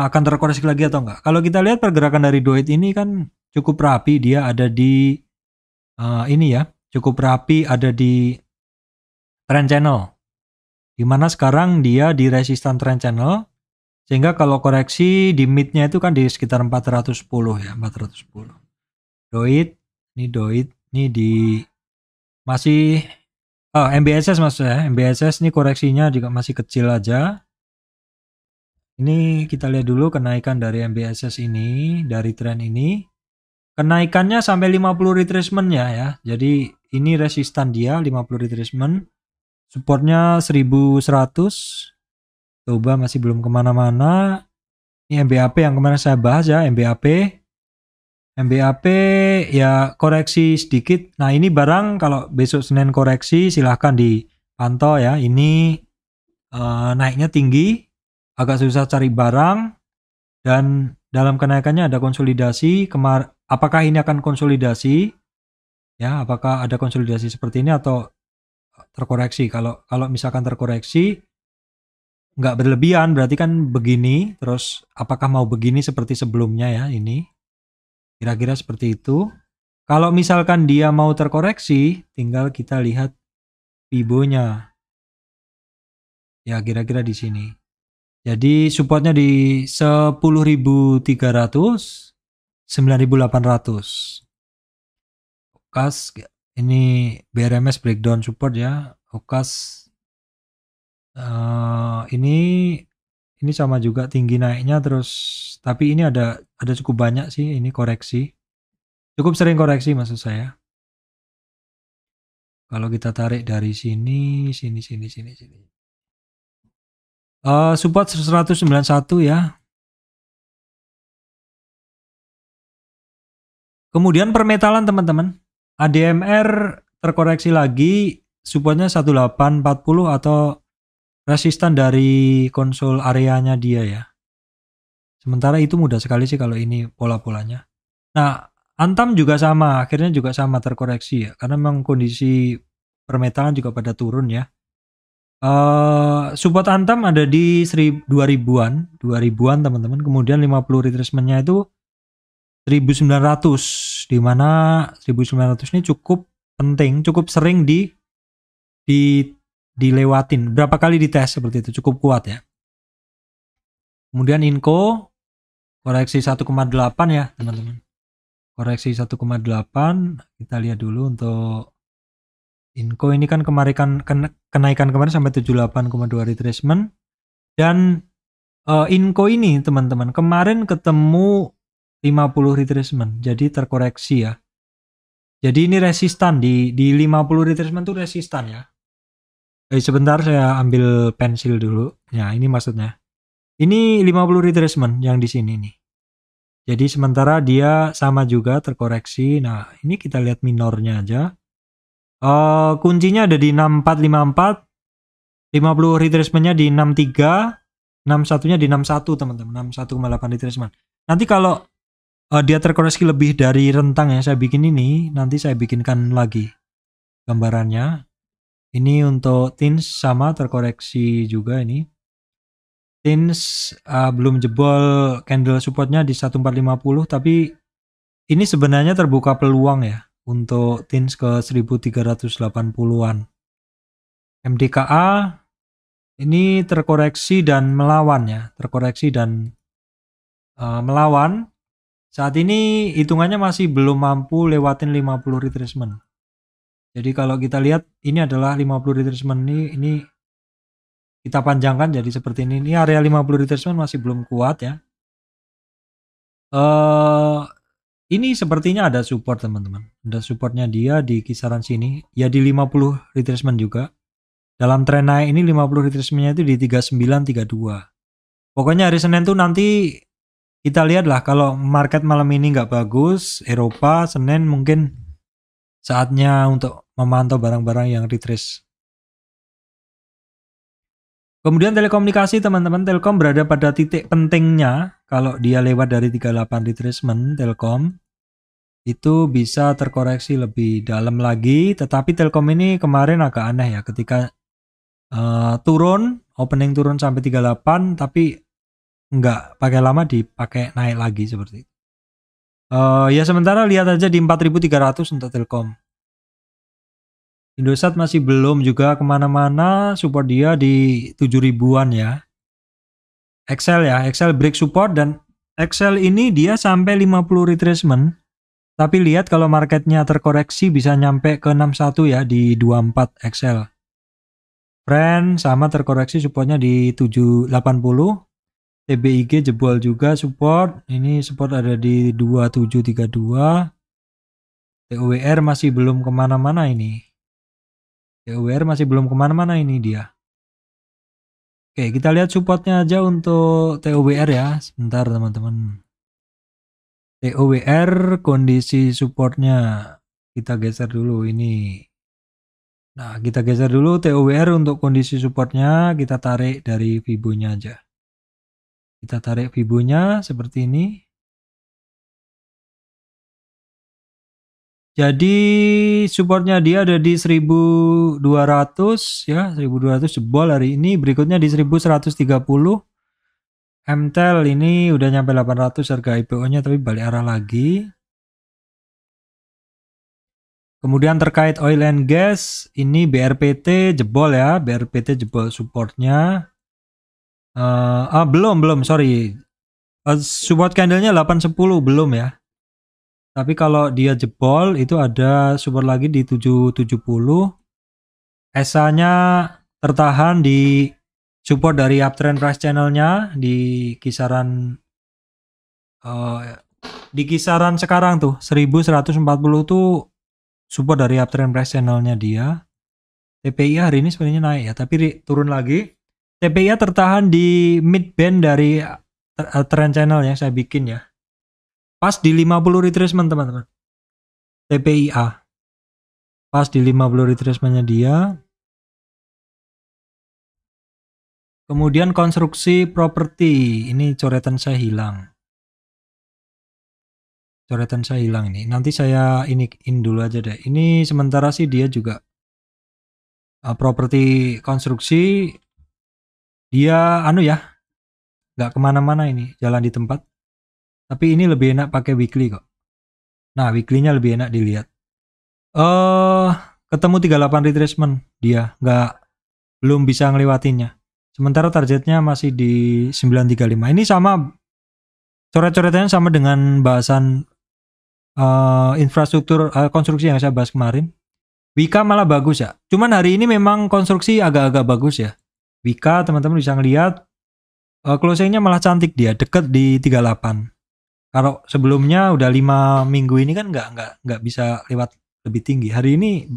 akan terkoreksi lagi atau enggak. Kalau kita lihat pergerakan dari Doit ini kan cukup rapi, dia ada di ini ya, cukup rapi ada di trend channel, dimana sekarang dia di resistan trend channel, sehingga kalau koreksi di midnya itu kan di sekitar 410 ya, 410. Doit ini di masih MBSS maksudnya, MBSS ini koreksinya juga masih kecil aja. Ini kita lihat dulu kenaikan dari MBSS ini, dari tren ini. Kenaikannya sampai 50 retracement ya. Jadi ini resistan dia 50 retracement. Supportnya 1100. Coba masih belum kemana-mana. Ini MBAP yang kemarin saya bahas ya, MBAP ya koreksi sedikit. Nah, ini barang kalau besok Senin koreksi silahkan dipantau ya. Ini naiknya tinggi, agak susah cari barang, dan dalam kenaikannya ada konsolidasi. Apakah ini akan konsolidasi? Ya, apakah ada konsolidasi seperti ini atau terkoreksi? Kalau misalkan terkoreksi nggak berlebihan berarti kan begini, terus apakah mau begini seperti sebelumnya ya, ini kira-kira seperti itu. Kalau misalkan dia mau terkoreksi, tinggal kita lihat Fibo-nya ya, kira-kira di sini. Jadi supportnya di 10.300, 9.800. Ini BRMS breakdown support ya, Okas. Ini sama juga tinggi naiknya terus, tapi ini ada cukup banyak sih ini koreksi. Cukup sering koreksi maksud saya. Kalau kita tarik dari sini. Support 191 ya. Kemudian permetalan teman-teman. ADMR terkoreksi lagi, supportnya 1840 atau resistan dari konsol areanya dia ya. Sementara itu mudah sekali sih kalau ini pola-polanya. Nah, Antam juga sama, akhirnya juga sama terkoreksi ya, karena memang kondisi permetalan juga pada turun ya. Support Antam ada di 2000-an teman-teman. Kemudian 50 retracement-nya itu 1900, di mana 1900 ini cukup penting, cukup sering dilewatin. Berapa kali dites seperti itu, cukup kuat ya. Kemudian Inco koreksi 1,8 ya teman-teman. Koreksi 1,8, kita lihat dulu untuk Inco ini kan kenaikan kemarin sampai 78,2 retracement, dan Inco ini teman-teman kemarin ketemu 50 retracement, jadi terkoreksi ya. Jadi ini resistan di 50 retracement itu resistan ya. Sebentar saya ambil pensil dulu. Ya, ini maksudnya. Ini 50 retracement yang di sini nih. Jadi sementara dia sama juga terkoreksi. Nah, ini kita lihat minornya aja. Kuncinya ada di 6454, 50 retracement-nya di 63, 61-nya di 61 teman-teman, 61,8 retracement. Nanti kalau dia terkoreksi lebih dari rentang yang saya bikin ini, nanti saya bikinkan lagi gambarannya. Ini untuk TINS sama terkoreksi juga ini. TINS belum jebol candle supportnya di 1450, tapi ini sebenarnya terbuka peluang ya untuk TINS ke 1380-an. MDKA ini terkoreksi dan melawan ya, terkoreksi dan melawan. Saat ini hitungannya masih belum mampu lewatin 50 retracement. Jadi kalau kita lihat ini adalah 50 retracement ini kita panjangkan jadi seperti ini. Ini area 50 retracement masih belum kuat ya. Ini sepertinya ada support teman-teman. Ada supportnya dia di kisaran sini. Ya di 50 retracement juga. Dalam tren naik ini 50 retracementnya itu di 3932. Pokoknya hari Senin tuh nanti kita lihat lah, kalau market malam ini nggak bagus, Eropa, Senin mungkin saatnya untuk memantau barang-barang yang retrace. Kemudian telekomunikasi teman-teman, Telkom berada pada titik pentingnya. Kalau dia lewat dari 38 retracement, Telkom itu bisa terkoreksi lebih dalam lagi. Tetapi Telkom ini kemarin agak aneh ya, ketika turun, opening turun sampai 38, tapi nggak pakai lama dipakai naik lagi seperti itu. Ya sementara lihat aja di 4.300 untuk Telkom. Indosat masih belum juga kemana-mana, support dia di 7.000-an ya. Excel ya, Excel break support, dan Excel ini dia sampai 50 retracement. Tapi lihat kalau marketnya terkoreksi bisa nyampe ke 61 ya di 24 Excel. Friend sama terkoreksi supportnya di 780. TBIG jebol juga support. Ini support ada di 2732. TOWR masih belum kemana-mana ini. TOWR masih belum kemana-mana ini dia. Oke, kita lihat supportnya aja untuk TOWR ya. Sebentar teman-teman. TOWR kondisi supportnya. Kita geser dulu ini. Nah, kita geser dulu TOWR untuk kondisi supportnya. Kita tarik dari Fibo-nya aja. Kita tarik Fibo-nya seperti ini. Jadi supportnya dia ada di 1200 ya, 1200 jebol hari ini. Berikutnya di 1130. MTEL ini udah nyampe 800 harga IPO-nya, tapi balik arah lagi. Kemudian terkait oil and gas, ini BRPT jebol ya, BRPT jebol supportnya. Belum, sorry. Support candle-nya 810 belum ya. Tapi kalau dia jebol itu ada support lagi di 770. ESA-nya tertahan di support dari uptrend price channel-nya di kisaran sekarang tuh 1140 tuh support dari uptrend price channel-nya dia. TPI hari ini sebenarnya naik ya, tapi turun lagi. TPI tertahan di mid band dari trend channel yang saya bikin ya. Pas di 50 retracement teman-teman. TPIA. Pas di 50 retracementnya dia. Kemudian konstruksi properti. Ini coretan saya hilang. Coretan saya hilang ini. Nanti saya iniin dulu aja deh. Ini sementara sih dia juga properti konstruksi. Dia ya. Nggak kemana-mana ini. Jalan di tempat. Tapi ini lebih enak pakai weekly kok. Nah, weekly-nya lebih enak dilihat. Ketemu 38 retracement dia. Belum bisa ngelewatinnya. Sementara targetnya masih di 935. Ini sama, coret-coretannya sama dengan bahasan infrastruktur konstruksi yang saya bahas kemarin. Wika malah bagus ya. Cuman hari ini memang konstruksi agak-agak bagus ya. Wika teman-teman bisa ngelihat closingnya malah cantik dia, deket di 38. Kalau sebelumnya udah 5 minggu ini kan nggak bisa lewat lebih tinggi. Hari ini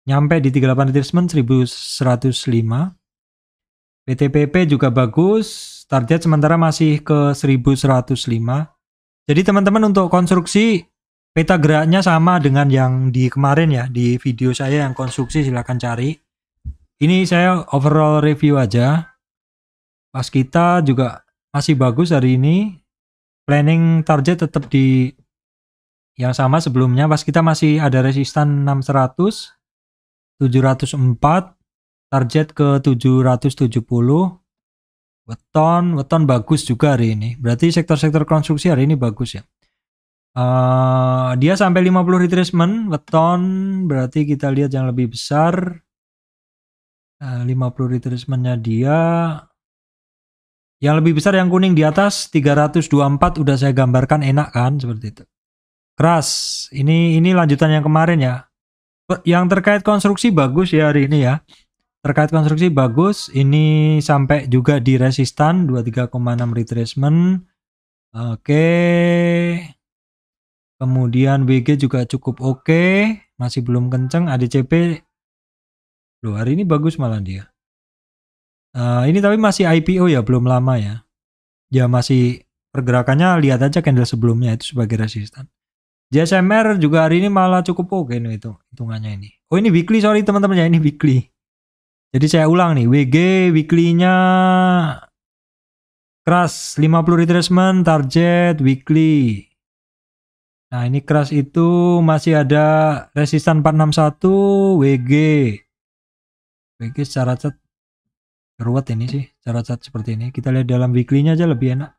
nyampe di 38 retracement 1105. PTPP juga bagus, target sementara masih ke 1105. Jadi teman-teman untuk konstruksi peta geraknya sama dengan yang di kemarin ya, di video saya yang konstruksi silahkan cari. Ini saya overall review aja. Pas kita juga masih bagus hari ini. Planning target tetap di yang sama sebelumnya. Pas kita masih ada resistan 600, 704. Target ke 770. Weton bagus juga hari ini. Berarti sektor-sektor konstruksi hari ini bagus ya. Dia sampai 50 retracement. Weton berarti kita lihat yang lebih besar. 50 retracementnya dia. Yang lebih besar yang kuning di atas 324 udah saya gambarkan, enak kan seperti itu. Keras. Ini lanjutan yang kemarin ya. Yang terkait konstruksi bagus ya hari ini ya. Terkait konstruksi bagus, ini sampai juga di resistan 23,6 retracement. Oke. Kemudian WG juga cukup oke, masih belum kenceng. ADCP loh, hari ini bagus malah dia. Ini tapi masih IPO ya, belum lama ya. Ya masih pergerakannya, lihat aja candle sebelumnya itu sebagai resistan. JSMR juga hari ini malah cukup oke nih itu hitungannya ini. Oh ini weekly, sorry teman-teman ya, ini weekly. Jadi saya ulang nih, WG weekly-nya keras 50 retracement target weekly. Nah ini keras itu masih ada resistan 461 WG. WG secara cat ruwet ini sih, secara cat seperti ini. Kita lihat dalam weekly-nya aja lebih enak.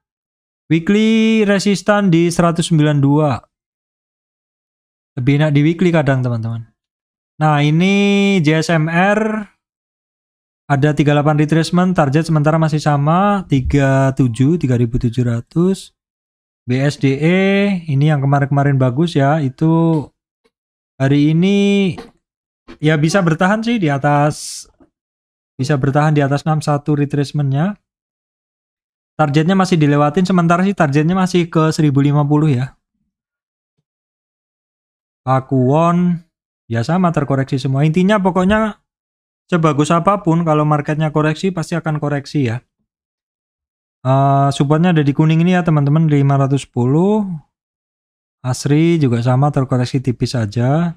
Weekly resistan di 192. Lebih enak di weekly kadang teman-teman. Nah ini JSMR ada 38 retracement, target sementara masih sama 37.700. BSDE ini yang kemarin-kemarin bagus ya, itu hari ini ya bisa bertahan sih di atas, bisa bertahan di atas 61 retracementnya. Targetnya masih dilewatin, sementara sih targetnya masih ke 1050 ya. Pakuwon ya sama, terkoreksi semua. Intinya pokoknya sebagus apapun kalau marketnya koreksi pasti akan koreksi ya. Supportnya ada di kuning ini ya teman-teman, 510. Asri juga sama, terkoreksi tipis saja.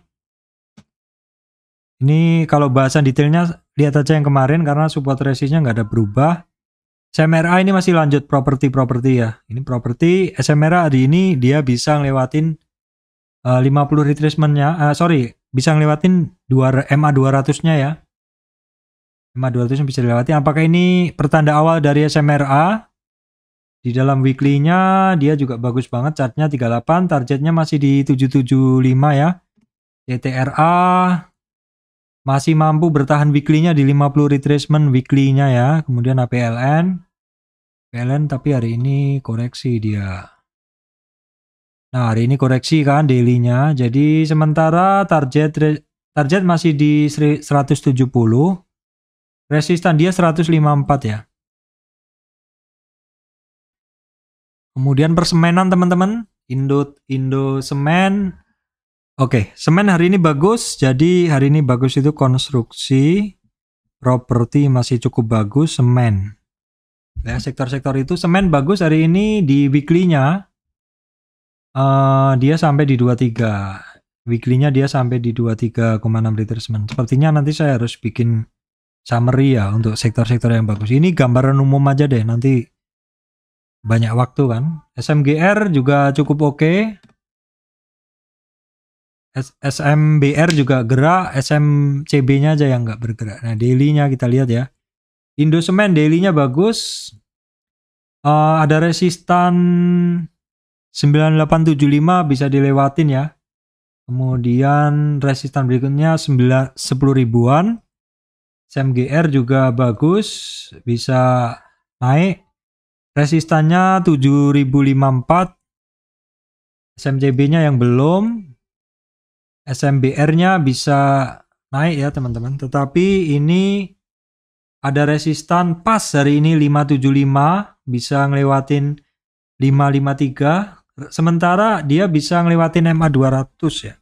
Ini kalau bahasan detailnya lihat aja yang kemarin karena support resistnya nggak ada berubah. SMRA ini masih lanjut properti ya. Ini properti SMRA hari ini dia bisa ngelewatin 50 retracementnya. Bisa ngelewatin MA 200-nya ya. MA 200 bisa dilewati. Apakah ini pertanda awal dari SMRA? Di dalam weekly-nya dia juga bagus banget, chartnya 38, targetnya masih di 775 ya. TTRA masih mampu bertahan weekly-nya di 50 retracement weekly-nya ya. Kemudian PLN tapi hari ini koreksi dia. Nah, hari ini koreksi kan daily-nya. Jadi sementara target masih di 170, resistan dia 154 ya. Kemudian persemenan teman-teman, Indo Semen. Oke, semen hari ini bagus. Jadi hari ini bagus itu konstruksi, properti masih cukup bagus, semen. Ya, sektor-sektor itu semen bagus hari ini di weekly-nya. Dia sampai di 23. Weekly-nya dia sampai di 23,6 retracement. Sepertinya nanti saya harus bikin summary ya untuk sektor-sektor yang bagus. Ini gambaran umum aja deh, nanti banyak waktu kan. SMGR juga cukup oke. SMBR juga gerak, SMCB-nya aja yang nggak bergerak. Nah, daily-nya kita lihat ya. Indosemen daily-nya bagus. Ada resistan 9875 bisa dilewatin ya. Kemudian resistan berikutnya 10 ribuan. SMGR juga bagus, bisa naik. Resistannya 7054. SMCB-nya yang belum. SMBR-nya bisa naik ya teman-teman. Tetapi ini ada resistan pas hari ini 575, bisa ngelewatin 553. Sementara dia bisa ngelewatin MA 200 ya.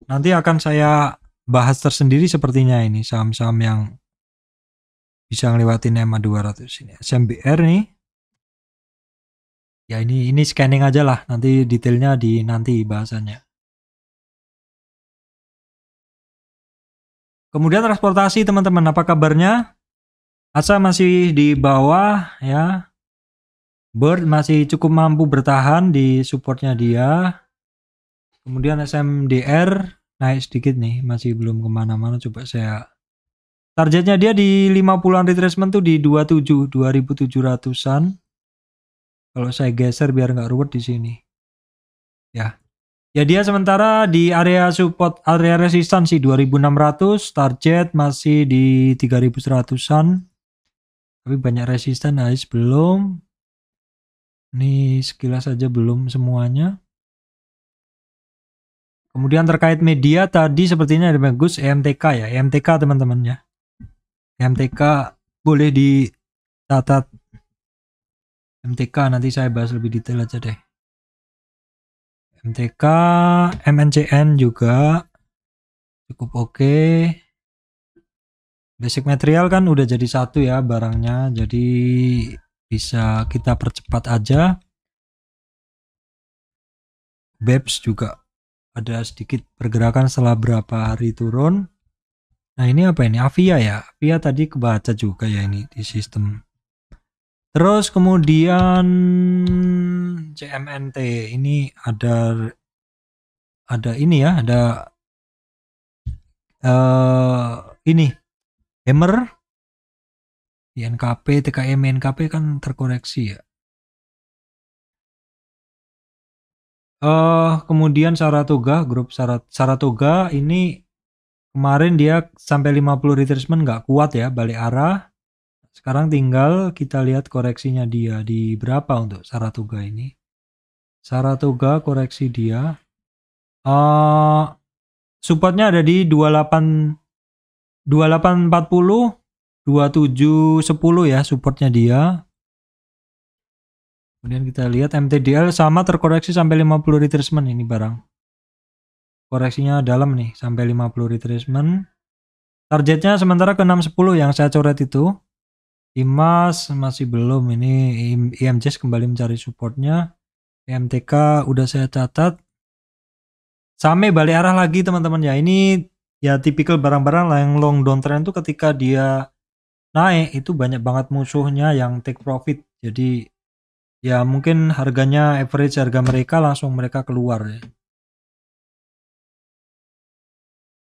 Nanti akan saya bahas tersendiri sepertinya ini saham-saham yang bisa ngelewatin MA 200 ini. SMBR nih. Ya ini scanning aja lah, nanti detailnya di nanti bahasannya. Kemudian transportasi teman-teman, apa kabarnya? ASA masih di bawah ya. Bird masih cukup mampu bertahan di supportnya dia. Kemudian SMDR naik sedikit nih, masih belum kemana-mana. Coba saya targetnya dia di 50-an retracement tuh di 27.700-an. Kalau saya geser biar nggak ruwet di sini. Ya. Ya dia sementara di area support, area resistansi 2600, target masih di 3100-an. Tapi banyak resisten guys, belum. Ini sekilas saja belum semuanya. Kemudian terkait media tadi sepertinya ada bagus EMTK ya, EMTK teman-teman ya. EMTK boleh dicatat. EMTK nanti saya bahas lebih detail aja deh. MTK, MNCN juga cukup oke. Basic material kan udah jadi satu ya barangnya, jadi bisa kita percepat aja. BEPS juga ada sedikit pergerakan setelah berapa hari turun. Nah ini apa ini? Avia ya, Avia tadi kebaca juga ya ini di sistem. Terus kemudian CMNT ini ada ini ya, ada ini Hammer, INKP, TKM, INKP kan terkoreksi ya. Kemudian Saratoga, grup Saratoga ini kemarin dia sampai 50 retracement nggak kuat ya, balik arah. Sekarang tinggal kita lihat koreksinya dia di berapa untuk Saratoga ini. Saratoga koreksi dia. Supportnya ada di 2840, 2710 ya supportnya dia. Kemudian kita lihat MTDL sama terkoreksi sampai 50 retracement ini barang. Koreksinya dalam nih sampai 50 retracement. Targetnya sementara ke 610 yang saya coret itu. IMAS masih belum, ini IMJS kembali mencari supportnya. MTK udah saya catat. Sampai balik arah lagi teman-teman ya. Ini ya tipikal barang-barang yang long downtrend tuh ketika dia naik itu banyak banget musuhnya yang take profit. Jadi ya mungkin harganya average harga mereka langsung mereka keluar ya.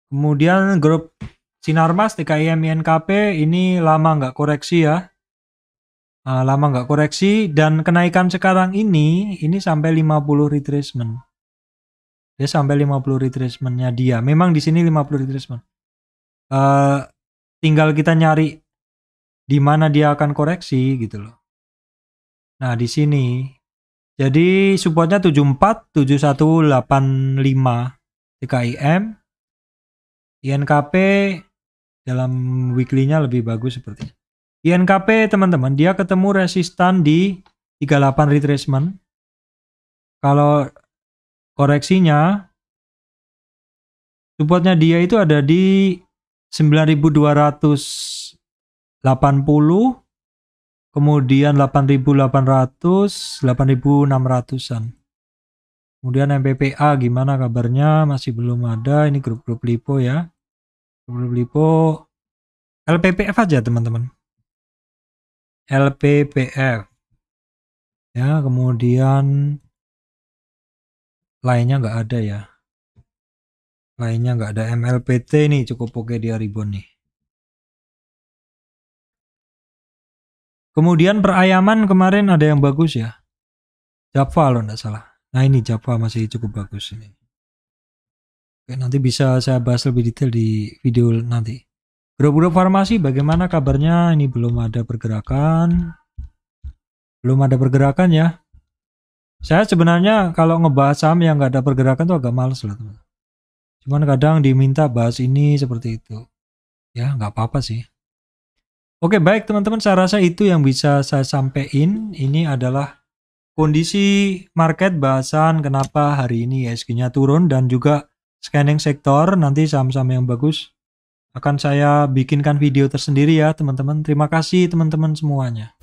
Kemudian grup Sinarmas, TKIM, INKP ini lama nggak koreksi ya. Lama nggak koreksi dan kenaikan sekarang ini sampai 50 retracement. Dia sampai 50 retracementnya dia. Memang di sini 50 retracement. Tinggal kita nyari di mana dia akan koreksi gitu loh. Nah, di sini Jadi supportnya 74, 7185 TKIM. INKP dalam weekly-nya lebih bagus seperti ini. INKP teman-teman, dia ketemu resistan di 38 retracement. Kalau koreksinya, supportnya dia itu ada di 9280, kemudian 8800, 8600-an. Kemudian MPPA gimana kabarnya? Masih belum ada. Ini grup-grup LiPo ya. Grup LiPo LPPF aja teman-teman. LPPF. Ya, kemudian lainnya nggak ada ya. Lainnya nggak ada. MLPT nih cukup oke dia rebound nih. Kemudian perayaman kemarin ada yang bagus ya. Java loh nggak salah. Nah ini Java masih cukup bagus ini. Oke, nanti bisa saya bahas lebih detail di video nanti. Grup-grup farmasi bagaimana kabarnya? Ini belum ada pergerakan. Belum ada pergerakan ya. Saya sebenarnya kalau ngebahas saham yang nggak ada pergerakan tuh agak males loh teman. Cuman kadang diminta bahas ini seperti itu. Ya nggak apa-apa sih. Oke baik teman-teman, saya rasa itu yang bisa saya sampaikan. Ini adalah kondisi market, bahasan kenapa hari ini ISG-nya turun dan juga scanning sektor. Nanti saham-saham yang bagus akan saya bikinkan video tersendiri ya teman-teman. Terima kasih teman-teman semuanya.